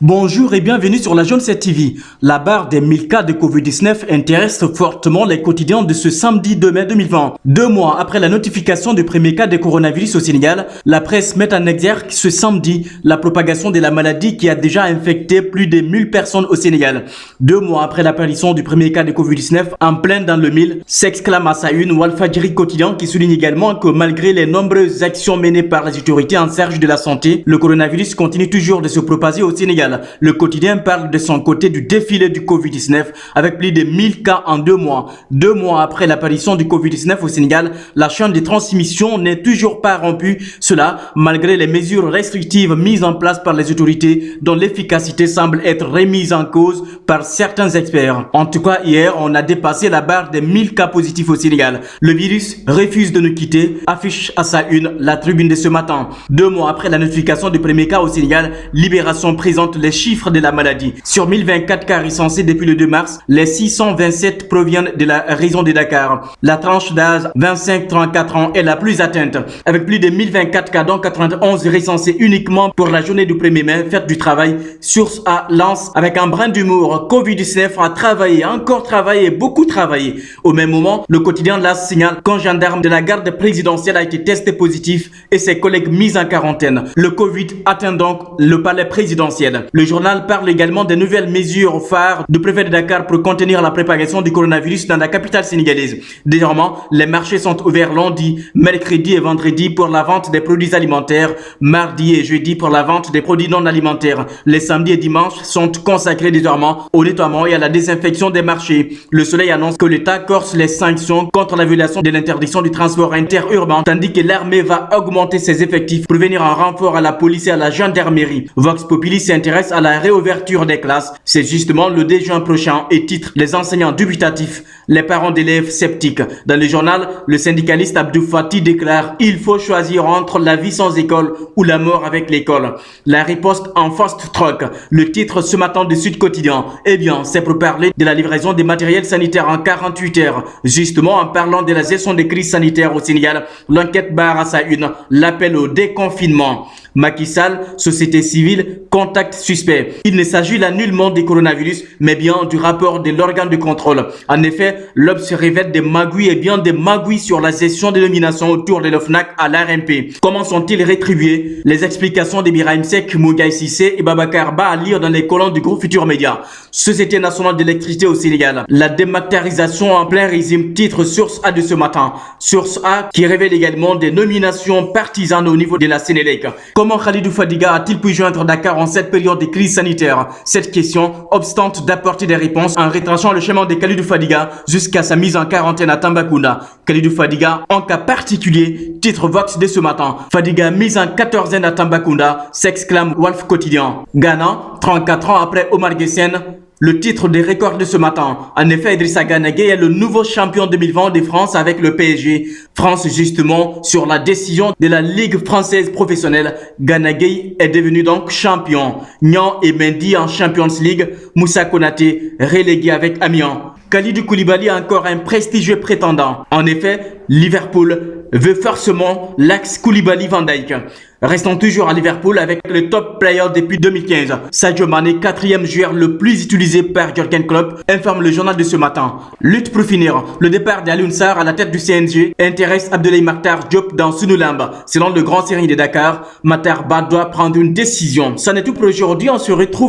Bonjour et bienvenue sur la Jaune 7 TV. La barre des 1000 cas de Covid-19 intéresse fortement les quotidiens de ce samedi 2 mai 2020. 2 mois après la notification du premier cas de coronavirus au Sénégal, la presse met en exergue ce samedi la propagation de la maladie qui a déjà infecté plus de 1000 personnes au Sénégal. 2 mois après l'apparition du premier cas de Covid-19 en plein dans le mille, s'exclame à sa une Walfadjri quotidien qui souligne également que malgré les nombreuses actions menées par les autorités en charge de la santé, le coronavirus continue toujours de se propager au Sénégal. Le quotidien parle de son côté du défilé du Covid-19 avec plus de 1000 cas en 2 mois. 2 mois après l'apparition du Covid-19 au Sénégal, la chaîne de transmission n'est toujours pas rompue. Cela malgré les mesures restrictives mises en place par les autorités dont l'efficacité semble être remise en cause par certains experts. En tout cas, hier, on a dépassé la barre des 1000 cas positifs au Sénégal. Le virus refuse de nous quitter, affiche à sa une la tribune de ce matin. 2 mois après la notification du premier cas au Sénégal, Libération présente les chiffres de la maladie. Sur 1024 cas recensés depuis le 2 mars, les 627 proviennent de la région de Dakar. La tranche d'âge 25-34 ans est la plus atteinte, avec plus de 1024 cas dont 91 recensés uniquement pour la journée du 1er mai, fête du travail. Source A lance avec un brin d'humour, Covid-19 a travaillé, encore travaillé, beaucoup travaillé. Au même moment, le quotidien LAS signale qu'un gendarme de la garde présidentielle a été testé positif et ses collègues mis en quarantaine. Le Covid atteint donc le palais présidentiel. Le journal parle également des nouvelles mesures phares du préfet de Dakar pour contenir la propagation du coronavirus dans la capitale sénégalaise. Désormais, les marchés sont ouverts lundi, mercredi et vendredi pour la vente des produits alimentaires, mardi et jeudi pour la vente des produits non alimentaires. Les samedis et dimanches sont consacrés désormais au nettoiement et à la désinfection des marchés. Le Soleil annonce que l'État corse les sanctions contre la violation de l'interdiction du transport interurbain, tandis que l'armée va augmenter ses effectifs pour venir en renfort à la police et à la gendarmerie. Vox Populi s'intéresse à la réouverture des classes. C'est justement le 2 juin prochain et titre les enseignants dubitatifs, les parents d'élèves sceptiques. Dans le journal, le syndicaliste Abdou Fati déclare: il faut choisir entre la vie sans école ou la mort avec l'école. La riposte en fast track. Le titre ce matin du Sud Quotidien. Eh bien, c'est pour parler de la livraison des matériels sanitaires en 48 heures. Justement, en parlant de la gestion des crises sanitaires au Sénégal, l'enquête barre à sa une l'appel au déconfinement. Macky Sall, société civile, contact suspect. Il ne s'agit là nullement du coronavirus, mais bien du rapport de l'organe de contrôle. En effet, l'Obs révèle des magouilles et bien des magouilles sur la gestion des nominations autour de l'OFNAC à l'ARMP. Comment sont-ils rétribués? Les explications de Birahim Seck, Mougaï Sissé et Babacar Ba à lire dans les colonnes du groupe Futur Média. Société nationale d'électricité au Sénégal. La dématérialisation en plein régime, titre Source A de ce matin. Source A qui révèle également des nominations partisanes au niveau de la Sénélec. Comment Khalidou Fadiga a-t-il pu joindre Dakar en cette période de crise sanitaire? Cette question obstante d'apporter des réponses en retranchant le chemin de Khalidou Fadiga jusqu'à sa mise en quarantaine à Tambacounda. Khalidou Fadiga en cas particulier, titre Vox de ce matin. Fadiga mise en 14e à Tambacounda, s'exclame Walf Quotidien. Ghana, 34 ans après Omar Guessène. Le titre des records de ce matin. En effet, Idrissa Gana Gueye est le nouveau champion 2020 de France avec le PSG. France justement sur la décision de la Ligue française professionnelle. Gana Gueye est devenu donc champion. Nian et Mendy en Champions League. Moussa Konaté relégué avec Amiens. Kalidou Koulibaly a encore un prestigieux prétendant. En effet, Liverpool veut forcément l'axe Koulibaly-Van Dijk. Restons toujours à Liverpool avec le top player depuis 2015. Sadio Mané, 4e joueur le plus utilisé par Jürgen Klopp, informe le journal de ce matin. Lutte pour finir. Le départ d'Alioune Sarr à la tête du CNG intéresse Abdoulaye Makhtar Diop dans Sunulamb. Selon le grand série de Dakar, Makhtar Ba doit prendre une décision. Ça n'est tout pour aujourd'hui. On se retrouve